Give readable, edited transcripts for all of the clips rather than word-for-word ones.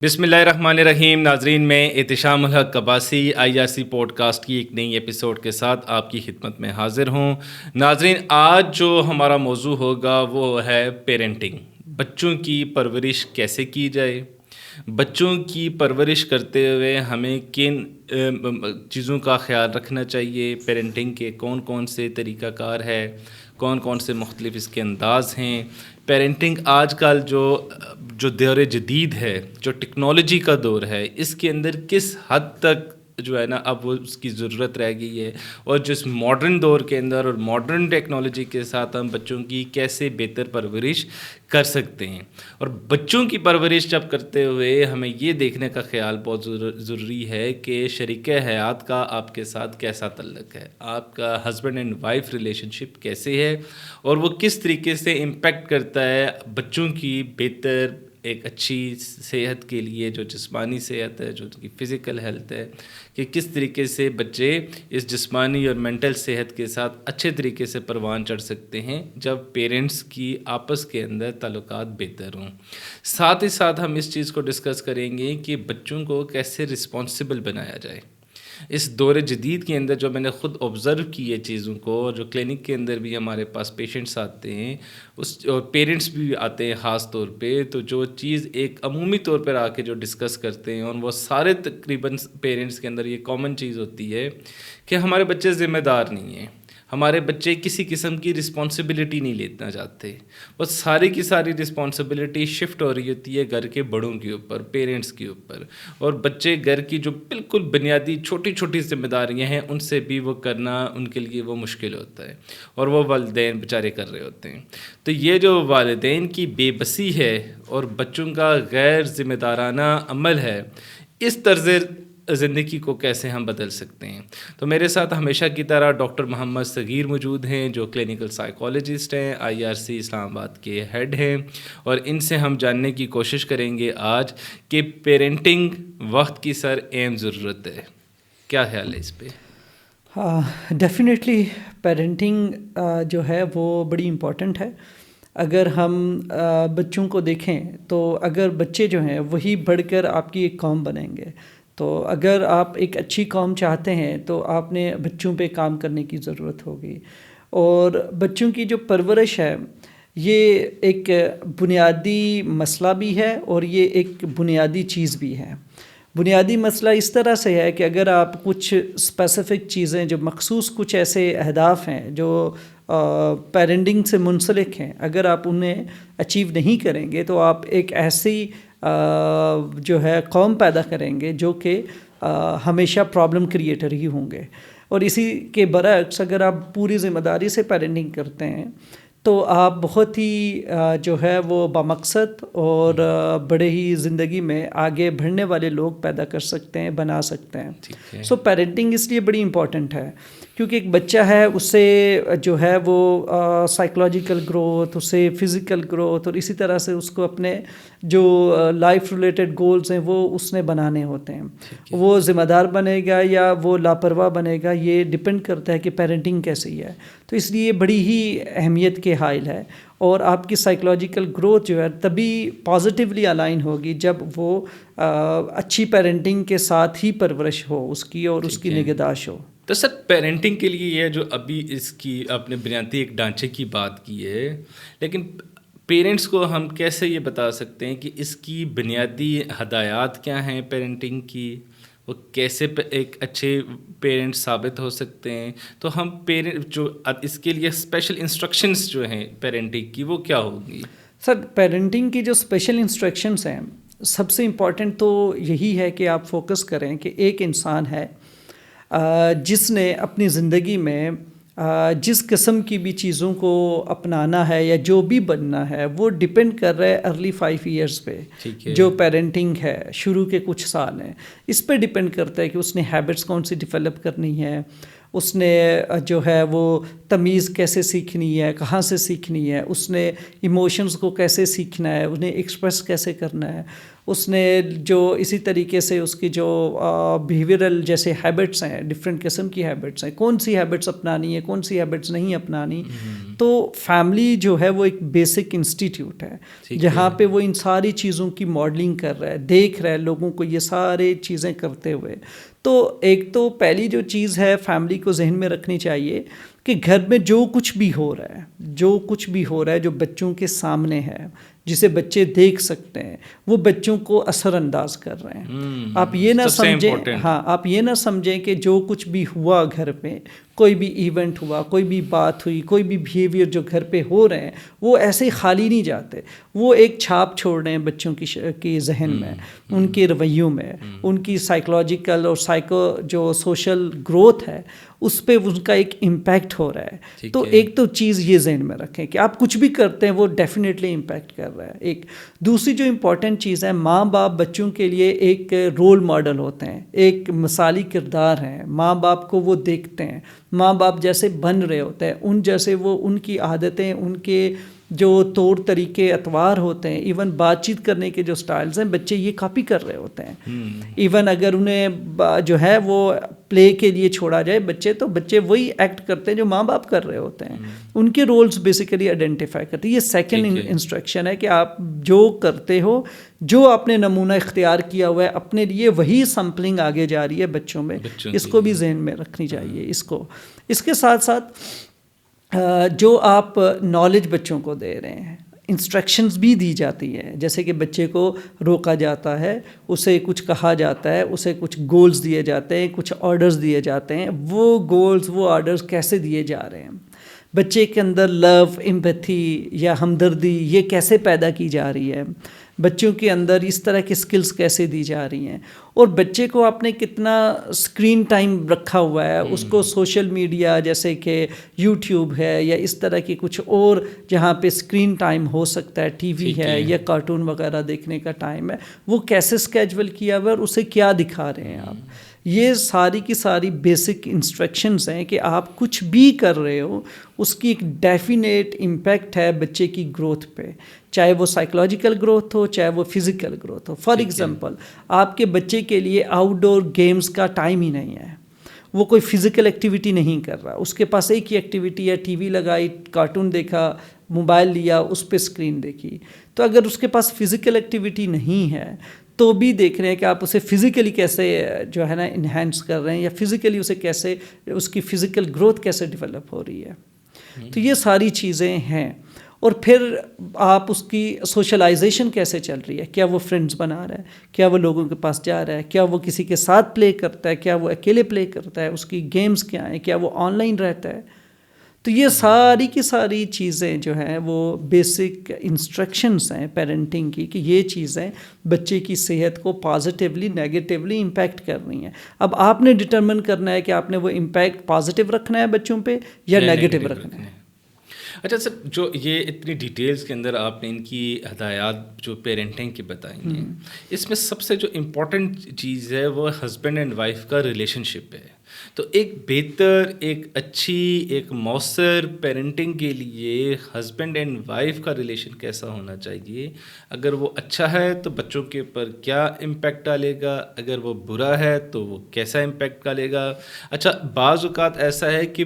بسم اللہ الرحمن الرحیم. ناظرین، میں احتشام الحق عباسی IRC پوڈ کاسٹ کی ایک نئی ایپیسوڈ کے ساتھ آپ کی خدمت میں حاضر ہوں. ناظرین، آج جو ہمارا موضوع ہوگا وہ ہے پیرنٹنگ. بچوں کی پرورش کیسے کی جائے، بچوں کی پرورش کرتے ہوئے ہمیں کن چیزوں کا خیال رکھنا چاہیے، پیرنٹنگ کے کون کون سے طریقہ کار ہے، کون کون سے مختلف اس کے انداز ہیں. پیرنٹنگ آج کل جو دور جدید ہے، جو ٹیکنالوجی کا دور ہے، اس کے اندر کس حد تک جو ہے نا اب وہ اس کی ضرورت رہ گئی ہے، اور جس ماڈرن دور کے اندر اور ماڈرن ٹیکنالوجی کے ساتھ ہم بچوں کی کیسے بہتر پرورش کر سکتے ہیں. اور بچوں کی پرورش جب کرتے ہوئے ہمیں یہ دیکھنے کا خیال بہت ضروری ہے کہ شریک حیات کا آپ کے ساتھ کیسا تعلق ہے، آپ کا ہسبینڈ اینڈ وائف ریلیشن شپ کیسے ہے، اور وہ کس طریقے سے امپیکٹ کرتا ہے بچوں کی بہتر ایک اچھی صحت کے لیے، جو جسمانی صحت ہے، جو ان کی فزیکل ہیلتھ ہے، کہ کس طریقے سے بچے اس جسمانی اور مینٹل صحت کے ساتھ اچھے طریقے سے پروان چڑھ سکتے ہیں جب پیرنٹس کی آپس کے اندر تعلقات بہتر ہوں. ساتھ ہی ساتھ ہم اس چیز کو ڈسکس کریں گے کہ بچوں کو کیسے رسپانسبل بنایا جائے. اس دور جدید کے اندر جو میں نے خود آبزرو کی ہے چیزوں کو، اور جو کلینک کے اندر بھی ہمارے پاس پیشنٹس آتے ہیں اور پیرنٹس بھی آتے ہیں خاص طور پہ، تو جو چیز ایک عمومی طور پر آ کے جو ڈسکس کرتے ہیں، اور وہ سارے تقریباً پیرنٹس کے اندر یہ کامن چیز ہوتی ہے کہ ہمارے بچے ذمہ دار نہیں ہیں، ہمارے بچے کسی قسم کی رسپانسبلٹی نہیں لینا چاہتے. بس ساری کی ساری رسپانسبلٹی شفٹ ہو رہی ہوتی ہے گھر کے بڑوں کے اوپر، پیرنٹس کے اوپر، اور بچے گھر کی جو بالکل بنیادی چھوٹی چھوٹی ذمہ داریاں ہیں ان سے بھی وہ کرنا ان کے لیے وہ مشکل ہوتا ہے، اور وہ والدین بیچارے کر رہے ہوتے ہیں. تو یہ جو والدین کی بے بسی ہے اور بچوں کا غیر ذمہ دارانہ عمل ہے، اس طرز زندگی کو کیسے ہم بدل سکتے ہیں. تو میرے ساتھ ہمیشہ کی طرح ڈاکٹر محمد صغیر موجود ہیں، جو کلینکل سائیکالوجسٹ ہیں، IRC اسلام آباد کے ہیڈ ہیں، اور ان سے ہم جاننے کی کوشش کریں گے آج کہ پیرنٹنگ وقت کی سر اہم ضرورت ہے. کیا خیال ہے اس پہ؟ ہاں، ڈیفینیٹلی پیرنٹنگ جو ہے وہ بڑی امپورٹنٹ ہے. اگر ہم بچوں کو دیکھیں تو اگر بچے جو ہیں وہی بڑھ کر آپ کی ایک قوم بنیں گے. تو اگر آپ ایک اچھی قوم چاہتے ہیں تو آپ نے بچوں پہ کام کرنے کی ضرورت ہوگی. اور بچوں کی جو پرورش ہے یہ ایک بنیادی مسئلہ بھی ہے، اور یہ ایک بنیادی چیز بھی ہے. بنیادی مسئلہ اس طرح سے ہے کہ اگر آپ کچھ اسپیسیفک چیزیں، جو مخصوص کچھ ایسے اہداف ہیں جو پیرنٹنگ سے منسلک ہیں، اگر آپ انہیں اچیو نہیں کریں گے تو آپ ایک ایسی جو ہے قوم پیدا کریں گے جو کہ ہمیشہ پرابلم کریٹر ہی ہوں گے. اور اسی کے برعکس اگر آپ پوری ذمہ داری سے پیرنٹنگ کرتے ہیں تو آپ بہت ہی جو ہے وہ بامقصد اور بڑے ہی زندگی میں آگے بڑھنے والے لوگ پیدا کر سکتے ہیں، بنا سکتے ہیں. سو پیرنٹنگ اس لیے بڑی امپورٹنٹ ہے کیونکہ ایک بچہ ہے، اس سے جو ہے وہ سائیکولوجیکل گروتھ، اس سے فزیکل گروتھ، اور اسی طرح سے اس کو اپنے جو لائف ریلیٹڈ گولز ہیں وہ اس نے بنانے ہوتے ہیں. وہ ذمہ دار بنے گا یا وہ لاپرواہ بنے گا، یہ ڈپینڈ کرتا ہے کہ پیرنٹنگ کیسی ہے. تو اس لیے بڑی ہی اہمیت کے حائل ہے. اور آپ کی سائیکولوجیکل گروتھ جو ہے تبھی پازیٹیولی الائن ہوگی جب وہ اچھی پیرنٹنگ کے ساتھ ہی پرورش ہو اس کی، اور اس کی نگہداشت ہو. تو سر، پیرنٹنگ کے لیے یہ جو ابھی اس کی آپ نے بنیادی ایک ڈھانچے کی بات کی ہے، لیکن پیرنٹس کو ہم کیسے یہ بتا سکتے ہیں کہ اس کی بنیادی ہدایات کیا ہیں پیرنٹنگ کی، وہ کیسے ایک اچھے پیرنٹ ثابت ہو سکتے ہیں؟ تو ہم پیرنٹ جو اس کے لیے اسپیشل انسٹرکشنز جو ہیں پیرنٹنگ کی، وہ کیا ہوگی؟ سر، پیرنٹنگ کی جو اسپیشل انسٹرکشنز ہیں، سب سے امپورٹنٹ تو یہی ہے کہ آپ فوکس کریں کہ ایک انسان ہے جس نے اپنی زندگی میں جس قسم کی بھی چیزوں کو اپنانا ہے یا جو بھی بننا ہے، وہ ڈپینڈ کر رہا ہے ارلی 5 ایئرز پہ. جو پیرنٹنگ ہے شروع کے کچھ سال ہیں، اس پہ ڈپینڈ کرتا ہے کہ اس نے ہیبٹس کون سی ڈیولپ کرنی ہے، اس نے جو ہے وہ تمیز کیسے سیکھنی ہے، کہاں سے سیکھنی ہے، اس نے ایموشنز کو کیسے سیکھنا ہے، انہیں ایکسپریس کیسے کرنا ہے، اس نے جو اسی طریقے سے اس کی جو بیہیویئرل جیسے ہیبٹس ہیں، ڈفرینٹ قسم کی ہیبٹس ہیں، کون سی ہیبٹس اپنانی ہے، کون سی ہیبٹس نہیں اپنانی. تو فیملی جو ہے وہ ایک بیسک انسٹیٹیوٹ ہے جہاں پہ وہ ان ساری چیزوں کی ماڈلنگ کر رہا ہے، دیکھ رہا ہے لوگوں کو یہ سارے چیزیں کرتے ہوئے. تو ایک تو پہلی جو چیز ہے فیملی کو ذہن میں رکھنی چاہیے کہ گھر میں جو کچھ بھی ہو رہا ہے جو بچوں کے سامنے ہے، جسے بچے دیکھ سکتے ہیں، وہ بچوں کو اثر انداز کر رہے ہیں. آپ یہ نہ سمجھیں کہ جو کچھ بھی ہوا گھر میں، کوئی بھی ایونٹ ہوا، کوئی بھی بات ہوئی، کوئی بھی بیہیویئر جو گھر پہ ہو رہے ہیں، وہ ایسے ہی خالی نہیں جاتے. وہ ایک چھاپ چھوڑ رہے ہیں بچوں کی ذہن میں، ان کے رویوں میں، ان کی سائیکولوجیکل اور جو سوشل گروتھ ہے اس پہ ان کا ایک امپیکٹ ہو رہا ہے. تو ایک تو چیز یہ ذہن میں رکھیں کہ آپ کچھ بھی کرتے ہیں وہ ڈیفینیٹلی امپیکٹ کر رہا ہے. ایک دوسری جو امپورٹنٹ چیز ہے، ماں باپ بچوں کے لیے ایک رول ماڈل ہوتے ہیں، ایک مثالی کردار ہیں. ماں باپ کو وہ دیکھتے ہیں، ماں باپ جیسے بن رہے ہوتے ہیں، ان جیسے وہ ان کی عادتیں، ان کے جو طور طریقے اطوار ہوتے ہیں، ایون بات چیت کرنے کے جو سٹائلز ہیں، بچے یہ کاپی کر رہے ہوتے ہیں. ایون اگر انہیں جو ہے وہ پلے کے لیے چھوڑا جائے بچے وہی ایکٹ کرتے ہیں جو ماں باپ کر رہے ہوتے ہیں. ان کے رولز بیسیکلی آئیڈینٹیفائی کرتے ہیں. یہ سیکنڈ انسٹرکشن ہے کہ آپ جو کرتے ہو، جو آپ نے نمونہ اختیار کیا ہوا ہے اپنے لیے، وہی سمپلنگ آگے جا رہی ہے بچوں میں. اس کو بھی ذہن میں رکھنی چاہیے. اس کے ساتھ ساتھ جو آپ نالج بچوں کو دے رہے ہیں، انسٹرکشنز بھی دی جاتی ہیں. جیسے کہ بچے کو روکا جاتا ہے، اسے کچھ کہا جاتا ہے، اسے کچھ گولز دیے جاتے ہیں، کچھ آرڈرز دیے جاتے ہیں. وہ گولز، وہ آرڈرز کیسے دیے جا رہے ہیں، بچے کے اندر لو، ایمپیتھی یا ہمدردی یہ کیسے پیدا کی جا رہی ہے، بچوں کے اندر اس طرح کی سکلز کیسے دی جا رہی ہیں، اور بچے کو آپ نے کتنا اسکرین ٹائم رکھا ہوا ہے. اس کو سوشل میڈیا جیسے کہ یوٹیوب ہے یا اس طرح کی کچھ اور جہاں پہ اسکرین ٹائم ہو سکتا ہے، ٹی وی ہے یا کارٹون وغیرہ دیکھنے کا ٹائم ہے، وہ کیسے اسکیجول کیا ہوا ہے اور اسے کیا دکھا رہے ہیں آپ. یہ ساری کی ساری بیسک انسٹرکشنز ہیں کہ آپ کچھ بھی کر رہے ہو اس کی ایک ڈیفینیٹ امپیکٹ ہے بچے کی گروتھ پہ، چاہے وہ سائیکولوجیکل گروتھ ہو، چاہے وہ physical growth who. For example, آپ کے بچے کے لیے آؤٹ ڈور گیمز کا ٹائم ہی نہیں ہے، وہ کوئی فزیکل ایکٹیویٹی نہیں کر رہا، اس کے پاس ایک ہی ایکٹیویٹی ہے، ٹی وی لگائی، کارٹون دیکھا، موبائل لیا، اس پہ اسکرین دیکھی. تو اگر اس کے پاس فزیکل ایکٹیویٹی نہیں ہے تو بھی دیکھ رہے ہیں کہ آپ اسے فزیکلی کیسے جو ہے نا انہینس کر رہے ہیں، یا فزیکلی اسے کیسے، اس کی فزیکل گروتھ کیسے ڈیولپ ہو رہی ہے. تو یہ ساری چیزیں ہیں. اور پھر آپ اس کی سوشلائزیشن کیسے چل رہی ہے، کیا وہ فرینڈز بنا رہا ہے، کیا وہ لوگوں کے پاس جا رہا ہے، کیا وہ کسی کے ساتھ پلے کرتا ہے، کیا وہ اکیلے پلے کرتا ہے، اس کی گیمز کیا ہیں، کیا وہ آن لائن رہتا ہے. تو یہ ساری کی ساری چیزیں جو ہیں وہ بیسک انسٹرکشنز ہیں پیرنٹنگ کی، کہ یہ چیزیں بچے کی صحت کو پازیٹیولی نیگیٹیولی امپیکٹ کر رہی ہیں. اب آپ نے ڈٹرمن کرنا ہے کہ آپ نے وہ امپیکٹ پازیٹیو رکھنا ہے بچوں پہ یا نیگیٹیو رکھنا ہے. اچھا سر، جو یہ اتنی ڈیٹیلز کے اندر آپ نے ان کی ہدایات جو پیرنٹنگ کی بتائی ہیں، اس میں سب سے جو امپورٹنٹ چیز ہے وہ ہسبینڈ اینڈ وائف کا ریلیشن شپ ہے. تو ایک بہتر، ایک اچھی، ایک مؤثر پیرنٹنگ کے لیے ہسبینڈ اینڈ وائف کا ریلیشن کیسا ہونا چاہیے؟ اگر وہ اچھا ہے تو بچوں کے اوپر کیا امپیکٹ ڈالے گا، اگر وہ برا ہے تو وہ کیسا امپیکٹ ڈالے گا؟ اچھا، بعض اوقات ایسا ہے کہ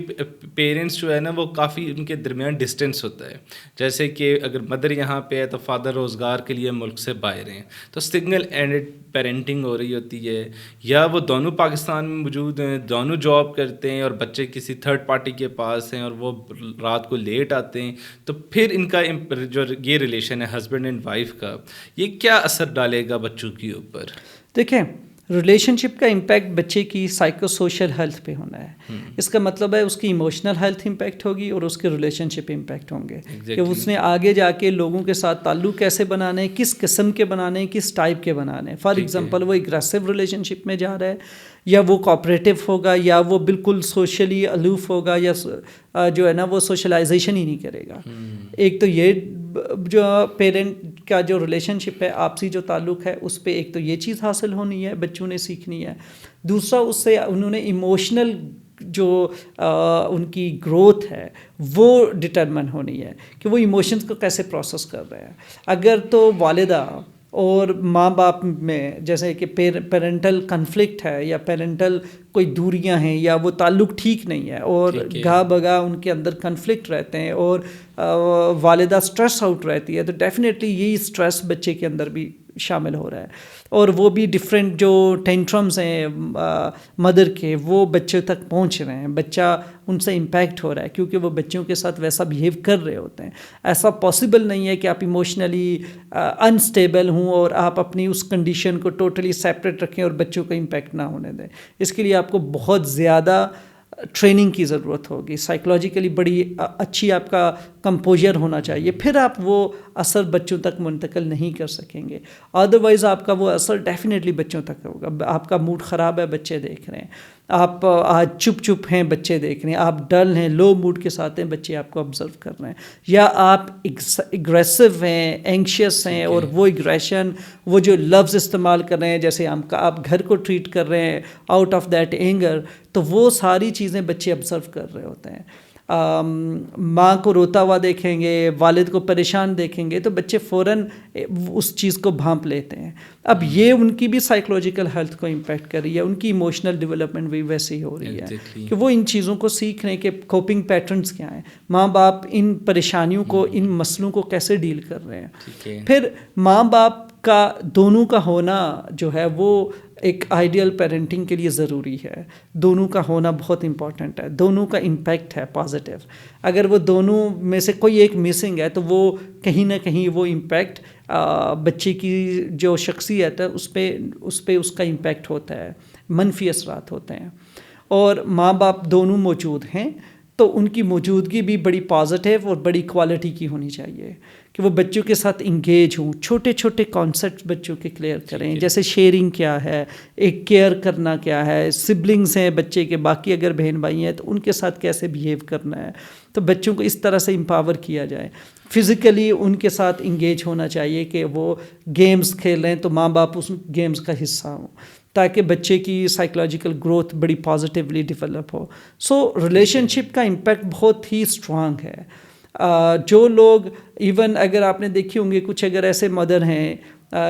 پیرنٹس جو ہے نا وہ کافی ان کے درمیان ڈسٹینس ہوتا ہے. جیسے کہ اگر مدر یہاں پہ ہے تو فادر روزگار کے لیے ملک سے باہر ہیں، تو سنگل اینڈڈ پیرنٹنگ ہو رہی ہوتی ہے، یا وہ دونوں پاکستان میں موجود ہیں، دونوں جاب کرتے ہیں اور بچے کسی تھرڈ پارٹی کے پاس ہیں اور وہ رات کو لیٹ آتے ہیں. تو پھر ان کا جو یہ ریلیشن ہے ہسبینڈ اینڈ وائف کا، یہ کیا اثر ڈالے گا بچوں کے اوپر؟ دیکھیں، ریلیشن شپ کا امپیکٹ بچے کی سائیکو سوشل ہیلتھ پہ ہونا ہے. اس کا مطلب ہے اس کی ایموشنل ہیلتھ امپیکٹ ہوگی اور اس کے ریلیشن شپ امپیکٹ ہوں گے. کہ اس نے آگے جا کے لوگوں کے ساتھ تعلق کیسے بنانے ہیں، کس قسم کے بنانے ہیں، کس ٹائپ کے بنانے ہیں. فار ایگزامپل، وہ اگریسو ریلیشن شپ میں جا رہا ہے، یا وہ کوآپریٹیو ہوگا، یا وہ بالکل سوشلی الوف ہوگا، یا جو ہے نا وہ سوشلائزیشن ہی نہیں کرے گا. ایک تو یہ جو پیرنٹ کا جو ریلیشن شپ ہے، آپسی جو تعلق ہے، اس پہ ایک تو یہ چیز حاصل ہونی ہے، بچوں نے سیکھنی ہے. دوسرا، اس سے انہوں نے ایموشنل جو ان کی گروتھ ہے وہ ڈٹرمن ہونی ہے کہ وہ ایموشنز کو کیسے پروسیس کر رہے ہیں. اگر تو والدہ اور ماں باپ میں جیسے کہ پیرنٹل کنفلکٹ ہے یا پیرنٹل کوئی دوریاں ہیں یا وہ تعلق ٹھیک نہیں ہے اور گاہ بگاہ ان کے اندر کنفلکٹ رہتے ہیں اور والدہ سٹریس آؤٹ رہتی ہے، تو ڈیفینیٹلی یہی سٹریس بچے کے اندر بھی شامل ہو رہا ہے، اور وہ بھی ڈفرینٹ جو ٹینٹرمز ہیں مدر کے وہ بچے تک پہنچ رہے ہیں، بچہ ان سے امپیکٹ ہو رہا ہے کیونکہ وہ بچوں کے ساتھ ویسا بیہیو کر رہے ہوتے ہیں۔ ایسا پاسبل نہیں ہے کہ آپ ایموشنلی انسٹیبل ہوں اور آپ اپنی اس کنڈیشن کو ٹوٹلی سیپریٹ رکھیں اور بچوں کا امپیکٹ نہ ہونے دیں۔ اس کے لیے آپ کو بہت زیادہ ٹریننگ کی ضرورت ہوگی، سائیکلوجیکلی بڑی اچھی آپ کا کمپوزر ہونا چاہیے، پھر آپ وہ اثر بچوں تک منتقل نہیں کر سکیں گے، ادروائز آپ کا وہ اثر ڈیفینیٹلی بچوں تک ہوگا۔ آپ کا موڈ خراب ہے، بچے دیکھ رہے ہیں، آپ آج چپ ہیں، بچے دیکھ رہے ہیں، آپ ڈل ہیں، لو موڈ کے ساتھ ہیں، بچے آپ کو آبزرو کر رہے ہیں، یا آپ اگریسو ہیں، اینکشیس ہیں، اور وہ اگریشن، وہ جو لفظ استعمال کر رہے ہیں جیسے آپ گھر کو ٹریٹ کر رہے ہیں آؤٹ آف دیٹ اینگر، تو وہ ساری چیزیں بچے آبزرو کر رہے ہوتے ہیں۔ ماں کو روتا ہوا دیکھیں گے، والد کو پریشان دیکھیں گے، تو بچے فوراً اس چیز کو بھانپ لیتے ہیں۔ اب یہ ان کی بھی سائیکلوجیکل ہیلتھ کو امپیکٹ کر رہی ہے، ان کی ایموشنل ڈیولپمنٹ بھی ویسے ہی ہو رہی ہے کہ وہ ان چیزوں کو سیکھ رہے ہیں کہ کوپنگ پیٹرنز کیا ہیں، ماں باپ ان پریشانیوں کو، ان مسئلوں کو کیسے ڈیل کر رہے ہیں۔ پھر ماں باپ کا دونوں کا ہونا جو ہے وہ ایک آئیڈیل پیرنٹنگ کے لیے ضروری ہے، دونوں کا ہونا بہت امپورٹنٹ ہے، دونوں کا امپیکٹ ہے پازیٹیو۔ اگر وہ دونوں میں سے کوئی ایک مسنگ ہے تو وہ کہیں نہ کہیں وہ امپیکٹ بچے کی جو شخصیت ہے اس پہ اس کا امپیکٹ ہوتا ہے، منفی اثرات ہوتے ہیں۔ اور ماں باپ دونوں موجود ہیں تو ان کی موجودگی بھی بڑی پازیٹیو اور بڑی کوالٹی کی ہونی چاہیے کہ وہ بچوں کے ساتھ انگیج ہوں، چھوٹے چھوٹے کانسیپٹ بچوں کے کلیئر کریں، جیسے شیئرنگ کیا ہے، ایک کیئر کرنا کیا ہے، سبلنگز ہیں بچے کے، باقی اگر بہن بھائی ہیں تو ان کے ساتھ کیسے بیہیو کرنا ہے، تو بچوں کو اس طرح سے امپاور کیا جائے۔ فزیکلی ان کے ساتھ انگیج ہونا چاہیے کہ وہ گیمز کھیل رہے ہیں تو ماں باپ اس گیمز کا حصہ ہوں تاکہ بچے کی سائیکلوجیکل گروتھ بڑی پازیٹیولی ڈیولپ ہو۔ سو ریلیشن شپ کا امپیکٹ بہت ہی اسٹرانگ ہے۔ جو لوگ ایون اگر آپ نے دیکھی ہوں گے کچھ اگر ایسے مدر ہیں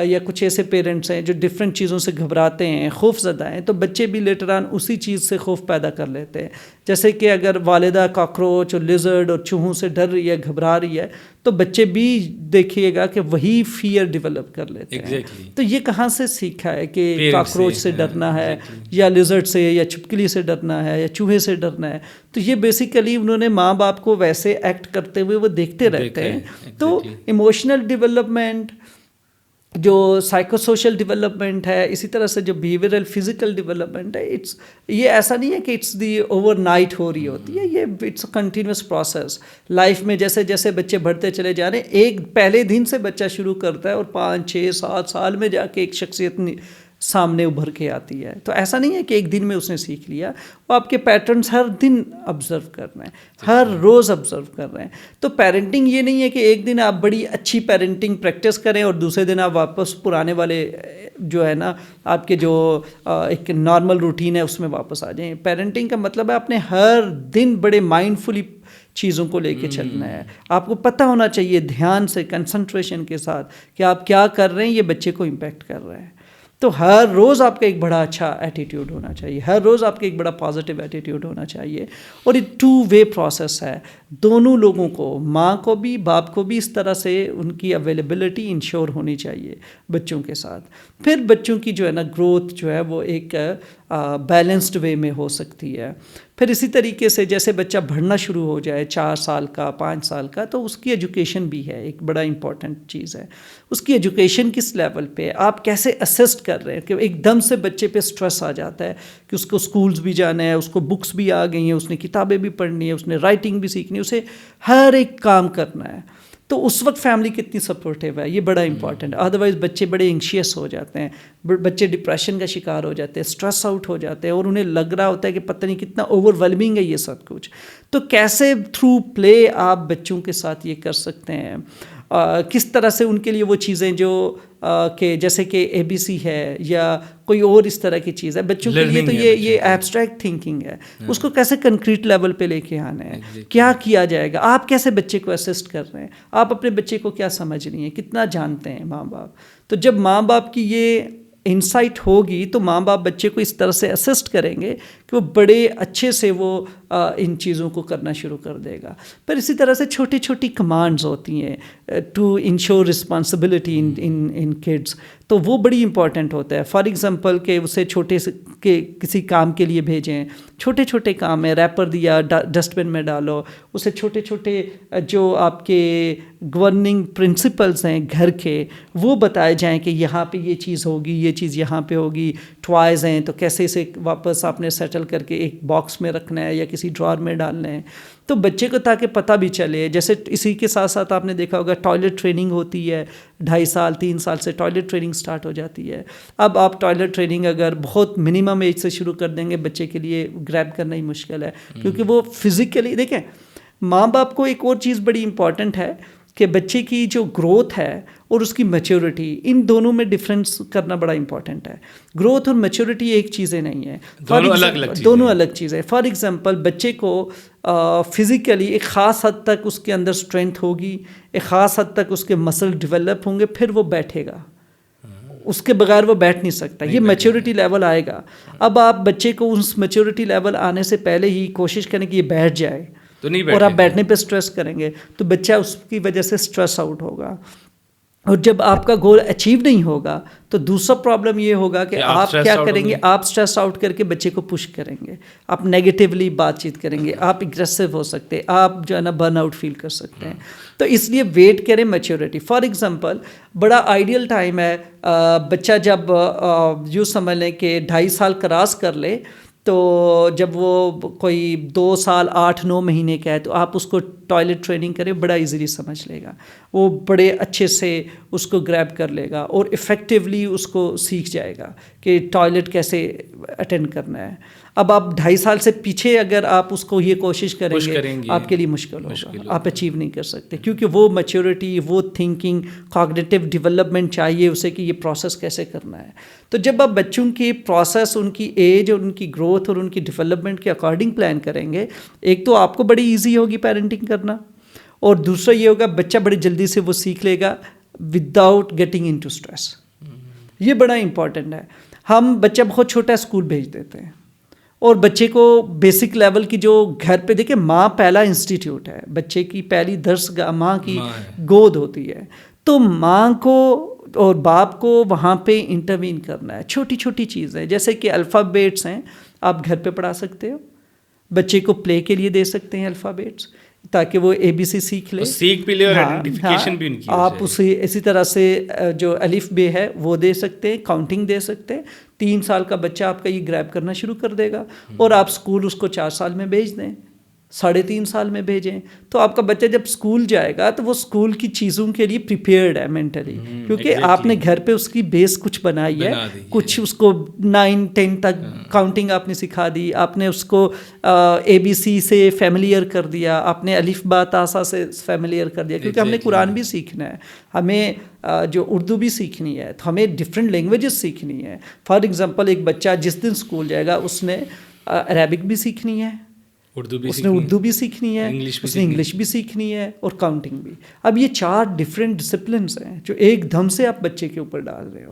یا کچھ ایسے پیرنٹس ہیں جو ڈفرینٹ چیزوں سے گھبراتے ہیں، خوف زدہ ہیں، تو بچے بھی لیٹر آن اسی چیز سے خوف پیدا کر لیتے ہیں۔ جیسے کہ اگر والدہ کاکروچ اور لیزرڈ اور چوہوں سے ڈر رہی ہے، گھبرا رہی ہے، تو بچے بھی دیکھیے گا کہ وہی فیئر ڈیولپ کر لیتے ہیں۔ تو یہ کہاں سے سیکھا ہے کہ کاکروچ سے ڈرنا ہے یا لیزرڈ سے یا چھپکلی سے ڈرنا ہے یا چوہے سے ڈرنا ہے؟ تو یہ بیسیکلی انہوں نے ماں باپ کو ویسے ایکٹ کرتے ہوئے وہ دیکھتے رہتے ہیں۔ تو ایموشنل ڈیولپمنٹ، جو سائیکو سوشل ڈیولپمنٹ ہے، اسی طرح سے جو بیہیویئرل فزیکل ڈیولپمنٹ ہے، یہ ایسا نہیں ہے کہ it's the over night رہی ہوتی ہے، یہ it's a continuous process. Life میں جیسے جیسے بچے بڑھتے چلے جا رہے ہیں، ایک پہلے دن سے بچہ شروع کرتا ہے اور 5 6 7 سال میں جا کے ایک شخصیت سامنے ابھر کے آتی ہے۔ تو ایسا نہیں ہے کہ ایک دن میں اس نے سیکھ لیا، وہ آپ کے پیٹرنز ہر دن آبزرو کر رہے ہیں، ہر روز آبزرو کر رہے ہیں۔ تو پیرنٹنگ یہ نہیں ہے کہ ایک دن آپ بڑی اچھی پیرنٹنگ پریکٹس کریں اور دوسرے دن آپ واپس پرانے والے جو ہے نا آپ کے جو ایک نارمل روٹین ہے اس میں واپس آ جائیں۔ پیرنٹنگ کا مطلب ہے آپ نے ہر دن بڑے مائنڈفلی چیزوں کو لے کے چلنا ہے، آپ کو پتہ ہونا چاہیے دھیان سے، کنسنٹریشن کے ساتھ کہ آپ کیا کر رہے ہیں، یہ بچے کو امپیکٹ کر رہے ہیں۔ تو ہر روز آپ کا ایک بڑا اچھا ایٹیٹیوڈ ہونا چاہیے، ہر روز آپ کا ایک بڑا پازیٹیو ایٹیٹیوڈ ہونا چاہیے، اور یہ 2 وے پروسیس ہے۔ دونوں لوگوں کو، ماں کو بھی باپ کو بھی اس طرح سے ان کی اویلیبلٹی انشور ہونی چاہیے بچوں کے ساتھ۔ پھر بچوں کی جو ہے نا گروتھ جو ہے وہ ایک بیلنسڈ وے میں ہو سکتی ہے۔ پھر اسی طریقے سے جیسے بچہ بڑھنا شروع ہو جائے 4 سال کا 5 سال کا، تو اس کی ایجوکیشن بھی ہے ایک بڑا امپورٹنٹ چیز ہے۔ اس کی ایجوکیشن کس لیول پہ، آپ کیسے اسسٹ کر رہے ہیں کہ ایک دم سے بچے پہ سٹریس آ جاتا ہے کہ اس کو اسکولز بھی جانا ہے، اس کو بکس بھی آ گئی ہیں، اس نے کتابیں بھی پڑھنی ہے، اس نے رائٹنگ بھی سیکھنی ہے، اسے ہر ایک کام کرنا ہے۔ تو اس وقت فیملی کتنی سپورٹیو ہے، یہ بڑا امپورٹنٹ ہے۔ ادروائز بچے بڑے انکشیس ہو جاتے ہیں، بچے ڈپریشن کا شکار ہو جاتے ہیں، اسٹریس آؤٹ ہو جاتے ہیں، اور انہیں لگ رہا ہوتا ہے کہ پتہ نہیں کتنا اوور ویلمنگ ہے یہ سب کچھ۔ تو کیسے تھرو پلے آپ بچوں کے ساتھ یہ کر سکتے ہیں، کس طرح سے ان کے لیے وہ چیزیں جو کہ جیسے کہ ABC ہے یا کوئی اور اس طرح کی چیز ہے بچوں کے لیے، تو یہ ایبسٹریکٹ تھنکنگ ہے، اس کو کیسے کنکریٹ لیول پہ لے کے آنا ہے، کیا کیا جائے گا، آپ کیسے بچے کو اسسٹ کر رہے ہیں، آپ اپنے بچے کو کیا سمجھ رہی ہیں، کتنا جانتے ہیں ماں باپ. تو جب ماں باپ کی یہ انسائٹ ہوگی تو ماں باپ بچے کو اس طرح سے اسسٹ کریں گے کہ وہ بڑے اچھے سے وہ ان چیزوں کو کرنا شروع کر دے گا. پر اسی طرح سے چھوٹی چھوٹی کمانڈز ہوتی ہیں to ensure responsibility in kids, تو وہ بڑی امپورٹنٹ ہوتا ہے. فار ایگزامپل کہ اسے چھوٹے سے کہ کسی کام کے لیے بھیجیں، چھوٹے چھوٹے کام ہیں، ریپر دیا ڈسٹ بن میں ڈالو، اسے چھوٹے چھوٹے جو آپ کے گورننگ پرنسپلز ہیں گھر کے وہ بتائے جائیں کہ یہاں پہ یہ چیز ہوگی، یہ چیز یہاں پہ ہوگی. ٹوائز ہیں تو کیسے اسے واپس آپ نے سیٹل کر کے ایک باکس میں رکھنا ہے یا کسی ڈرار میں ڈالنا ہے، تو بچے کو تاکہ پتہ بھی چلے. جیسے اسی کے ساتھ ساتھ آپ نے دیکھا ہوگا ٹوائلٹ ٹریننگ ہوتی ہے، 2.5 سال 3 سال سے ٹوائلٹ ٹریننگ سٹارٹ ہو جاتی ہے. اب آپ ٹوائلٹ ٹریننگ اگر بہت منیمم ایج سے شروع کر دیں گے بچے کے لیے گریب کرنا ہی مشکل ہے، کیونکہ وہ فزیکلی دیکھیں. ماں باپ کو ایک اور چیز بڑی امپورٹنٹ ہے کہ بچے کی جو گروتھ ہے اور اس کی میچورٹی، ان دونوں میں ڈفرینس کرنا بڑا امپورٹنٹ ہے. گروتھ اور میچورٹی ایک چیزیں نہیں ہیں، دونوں الگ چیزیں. فار ایگزامپل بچے کو فزیکلی ایک خاص حد تک اس کے اندر اسٹرینتھ ہوگی، ایک خاص حد تک اس کے مسل ڈیولپ ہوں گے، پھر وہ بیٹھے گا. اس کے بغیر وہ بیٹھ نہیں سکتا. یہ میچورٹی لیول آئے گا. اب آپ بچے کو اس میچورٹی لیول آنے سے پہلے ہی کوشش کریں کہ یہ بیٹھ جائے اور آپ بیٹھنے پہ سٹریس کریں گے تو بچہ اس کی وجہ سے سٹریس آؤٹ ہوگا. اور جب آپ کا گول اچیو نہیں ہوگا تو دوسرا پرابلم یہ ہوگا کہ آپ کیا کریں گے، آپ سٹریس آؤٹ کر کے بچے کو پش کریں گے، آپ نیگیٹیولی بات چیت کریں گے، آپ اگریسو ہو سکتے ہیں، آپ جو ہے نا برن آؤٹ فیل کر سکتے ہیں. تو اس لیے ویٹ کریں میچورٹی. فار ایگزامپل بڑا آئیڈیل ٹائم ہے بچہ جب یوں سمجھ لیں کہ 2.5 سال کراس کر لے، تو جب وہ کوئی 2 سال 8-9 مہینے کا ہے تو آپ اس کو ٹوائلٹ ٹریننگ کریں، بڑا ایزیلی سمجھ لے گا، وہ بڑے اچھے سے اس کو گریب کر لے گا اور افیکٹولی اس کو سیکھ جائے گا کہ ٹوائلٹ کیسے اٹینڈ کرنا ہے. اب آپ 2.5 سال سے پیچھے اگر آپ اس کو یہ کوشش کریں گے آپ کے لیے مشکل ہوگا، آپ اچیو نہیں کر سکتے، کیونکہ وہ میچورٹی، وہ تھنکنگ، کوگنیٹو ڈیولپمنٹ چاہیے اسے کہ یہ پروسیس کیسے کرنا ہے. تو جب آپ بچوں کی پروسیس، ان کی ایج اور ان کی گروتھ اور ان کی ڈیولپمنٹ کے اکارڈنگ پلان کریں گے، ایک تو آپ کو بڑی ایزی ہوگی پیرنٹنگ کرنا، اور دوسرا یہ ہوگا بچہ بڑی جلدی سے وہ سیکھ لے گا وداؤٹ گیٹنگ انٹو اسٹریس. یہ بڑا امپورٹنٹ ہے. ہم بچہ بہت چھوٹا اسکول بھیج دیتے ہیں اور بچے کو بیسک لیول کی جو گھر پہ دیکھیں، ماں پہلا انسٹیٹیوٹ ہے، بچے کی پہلی درس گاہ ماں کی گود ہوتی ہے. تو ماں کو اور باپ کو وہاں پہ انٹروین کرنا ہے. چھوٹی چھوٹی چیزیں جیسے کہ الفابیٹس ہیں، آپ گھر پہ پڑھا سکتے ہو، بچے کو پلے کے لیے دے سکتے ہیں الفابیٹس تاکہ وہ ABC سیکھ لے، سیکھ بھی لے اور آئیڈینٹیفیکیشن بھی ان کی. آپ اسے اسی طرح سے جو الف بے ہے وہ دے سکتے ہیں، کاؤنٹنگ دے سکتے ہیں. 3 سال کا بچہ آپ کا یہ گریب کرنا شروع کر دے گا، اور آپ اسکول اس کو 4 سال میں بھیج دیں، 3.5 سال میں بھیجیں، تو آپ کا بچہ جب اسکول جائے گا تو وہ اسکول کی چیزوں کے لیے پریپیئرڈ ہے مینٹلی، کیونکہ آپ نے گھر پہ اس کی بیس کچھ بنائی ہے، کچھ اس کو 9-10 تک کاؤنٹنگ آپ نے سکھا دی، آپ نے اس کو ABC سے فیملیئر کر دیا، آپ نے الف با تا سا سے فیملیئر کر دیا، کیونکہ ہم نے قرآن بھی سیکھنا ہے، ہمیں جو اردو بھی سیکھنی ہے، تو ہمیں ڈفرینٹ لینگویجز سیکھنی ہے. فار ایگزامپل ایک بچہ جس دن اسکول جائے گا اس نے عربک بھی سیکھنی ہے، اس نے اردو بھی سیکھنی ہے، اس نے انگلش بھی سیکھنی ہے، اور کاؤنٹنگ بھی. اب یہ 4 ڈفرینٹ ڈسپلنس ہیں جو ایک دم سے آپ بچے کے اوپر ڈال رہے ہو،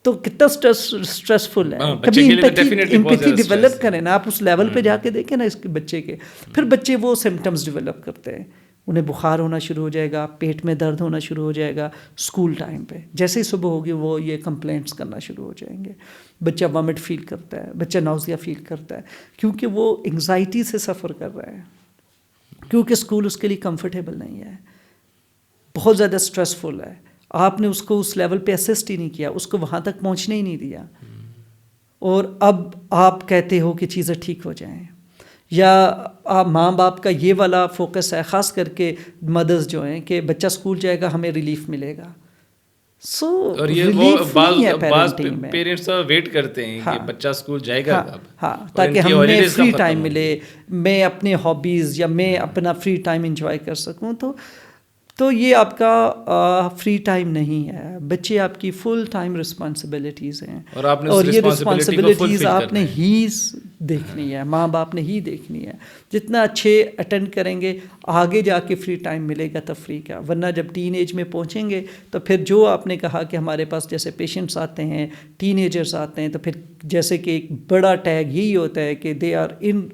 تو کتنا اسٹریسفل ہے. کبھی امپیتھی ڈیولپ کریں نا، آپ اس لیول پہ جا کے دیکھیں نا اس کے بچے کے، پھر بچے وہ سمٹمز ڈیولپ کرتے ہیں، انہیں بخار ہونا شروع ہو جائے گا، پیٹ میں درد ہونا شروع ہو جائے گا اسکول ٹائم پہ. جیسے ہی صبح ہوگی وہ یہ کمپلینٹس کرنا شروع ہو جائیں گے. بچہ وامٹ فیل کرتا ہے، بچہ نوزیا فیل کرتا ہے، کیونکہ وہ انگزائٹی سے سفر کر رہا ہے، کیونکہ اسکول اس کے لیے کمفرٹیبل نہیں ہے، بہت زیادہ اسٹریسفل ہے. آپ نے اس کو اس لیول پہ اسسٹ ہی نہیں کیا، اس کو وہاں تک پہنچنے ہی نہیں دیا، اور اب آپ کہتے ہو کہ چیزیں ٹھیک ہو جائیں. یا ماں باپ کا یہ والا فوکس ہے، خاص کر کے مدرز جو ہیں، کہ بچہ اسکول جائے گا ہمیں ریلیف ملے گا. اور یہ وہ بعض پیرنٹس ویٹ کرتے ہیں کہ بچہ اسکول جائے گا تاکہ ہمیں فری ٹائم ملے، میں اپنے ہابیز یا میں اپنا فری ٹائم انجوائے کر سکوں. تو تو یہ آپ کا فری ٹائم نہیں ہے. بچے آپ کی فل ٹائم رسپانسبلٹیز ہیں اور یہ رسپانسبلٹیز آپ نے ہی دیکھنی ہے, ماں باپ نے ہی دیکھنی ہے. جتنا اچھے اٹینڈ کریں گے آگے جا کے فری ٹائم ملے گا تفریح کا. ورنہ جب ٹین ایج میں پہنچیں گے تو پھر جو آپ نے کہا کہ ہمارے پاس جیسے پیشنٹس آتے ہیں, ٹین ایجرس آتے ہیں, تو پھر جیسے کہ ایک بڑا ٹیگ یہی ہوتا ہے کہ دے آر ان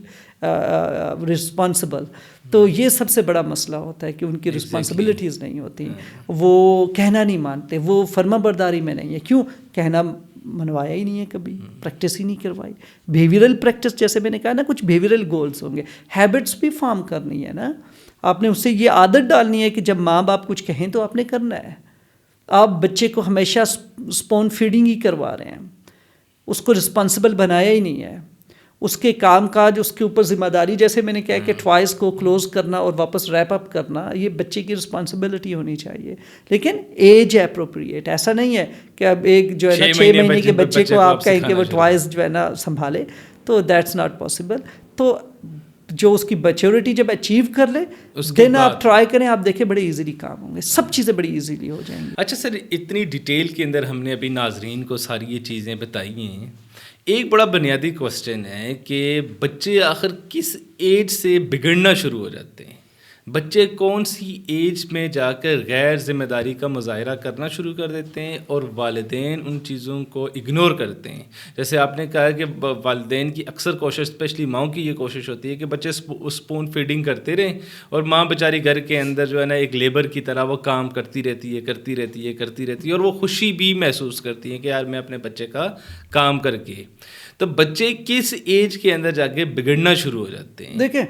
رسپانسبل. تو یہ سب سے بڑا مسئلہ ہوتا ہے کہ ان کی رسپانسبلٹیز نہیں ہوتی, وہ کہنا نہیں مانتے, وہ فرما برداری میں نہیں ہے. کیوں کہنا منوایا ہی نہیں ہے, کبھی پریکٹس ہی نہیں کروائی. بیہیویئرل پریکٹس جیسے میں نے کہا نا, کچھ بیہیویئرل گولز ہوں گے, ہیبٹس بھی فارم کرنی ہے نا. آپ نے اس سے یہ عادت ڈالنی ہے کہ جب ماں باپ کچھ کہیں تو آپ نے کرنا ہے. آپ بچے کو ہمیشہ اسپون فیڈنگ ہی کروا رہے ہیں, اس کو رسپانسبل بنایا ہی نہیں ہے. اس کے کام کاج, اس کے اوپر ذمہ داری, جیسے میں نے کہا کہ ٹوائز کو کلوز کرنا اور واپس ریپ اپ کرنا, یہ بچے کی رسپانسبلٹی ہونی چاہیے. لیکن ایج اپروپریٹ, ایسا نہیں ہے کہ اب ایک جو ہے نا 6 مہینے کے بچے کو آپ کہیں کہ وہ ٹوائز جو ہے نا سنبھالے, تو دیٹس ناٹ پاسبل. تو جو اس کی میچورٹی جب اچیو کر لے دین آپ ٹرائی کریں, آپ دیکھیں بڑے ایزیلی کام ہوں گے, سب چیزیں بڑی ایزیلی ہو جائیں گی. اچھا سر, اتنی ڈیٹیل کے اندر ہم نے ابھی ناظرین کو ساری یہ چیزیں بتائی ہیں. ایک بڑا بنیادی کوسچن ہے کہ بچے آخر کس ایج سے بگڑنا شروع ہو جاتے ہیں؟ بچے کون سی ایج میں جا کر غیر ذمہ داری کا مظاہرہ کرنا شروع کر دیتے ہیں اور والدین ان چیزوں کو اگنور کرتے ہیں؟ جیسے آپ نے کہا کہ والدین کی اکثر کوشش, اسپیشلی ماؤں کی یہ کوشش ہوتی ہے کہ بچے اسپون فیڈنگ کرتے رہیں اور ماں بیچاری گھر کے اندر جو ہے نا ایک لیبر کی طرح وہ کام کرتی رہتی ہے اور وہ خوشی بھی محسوس کرتی ہے کہ یار میں اپنے بچے کا کام کر کے. تو بچے کس ایج کے اندر جا کے بگڑنا شروع ہو جاتے ہیں؟ دیکھیں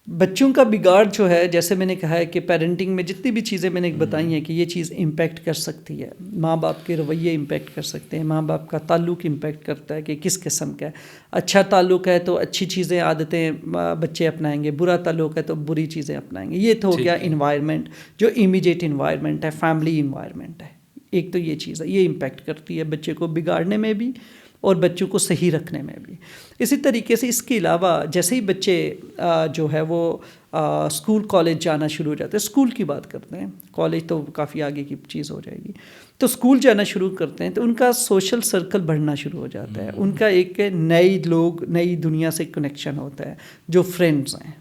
بچوں کا بگاڑ جو ہے, جیسے میں نے کہا ہے کہ پیرنٹنگ میں جتنی بھی چیزیں میں نے بتائی ہیں کہ یہ چیز امپیکٹ کر سکتی ہے, ماں باپ کے رویے امپیکٹ کر سکتے ہیں, ماں باپ کا تعلق امپیکٹ کرتا ہے کہ کس قسم کا ہے. اچھا تعلق ہے تو اچھی چیزیں عادتیں بچے اپنائیں گے, برا تعلق ہے تو بری چیزیں اپنائیں گے. یہ تو ہو گیا انوائرمنٹ, جو امیڈیٹ انوائرمنٹ ہے, فیملی انوائرمنٹ ہے. ایک تو یہ چیز ہے, یہ امپیکٹ کرتی ہے بچے کو بگاڑنے میں بھی اور بچوں کو صحیح رکھنے میں بھی. اسی طریقے سے اس کے علاوہ جیسے ہی بچے جو ہے وہ اسکول کالج جانا شروع ہو جاتے ہیں, اسکول کی بات کرتے ہیں, کالج تو کافی آگے کی چیز ہو جائے گی, تو اسکول جانا شروع کرتے ہیں تو ان کا سوشل سرکل بڑھنا شروع ہو جاتا ہے. ان کا ایک نئے لوگ, نئی دنیا سے کنیکشن ہوتا ہے, جو فرینڈز ہیں,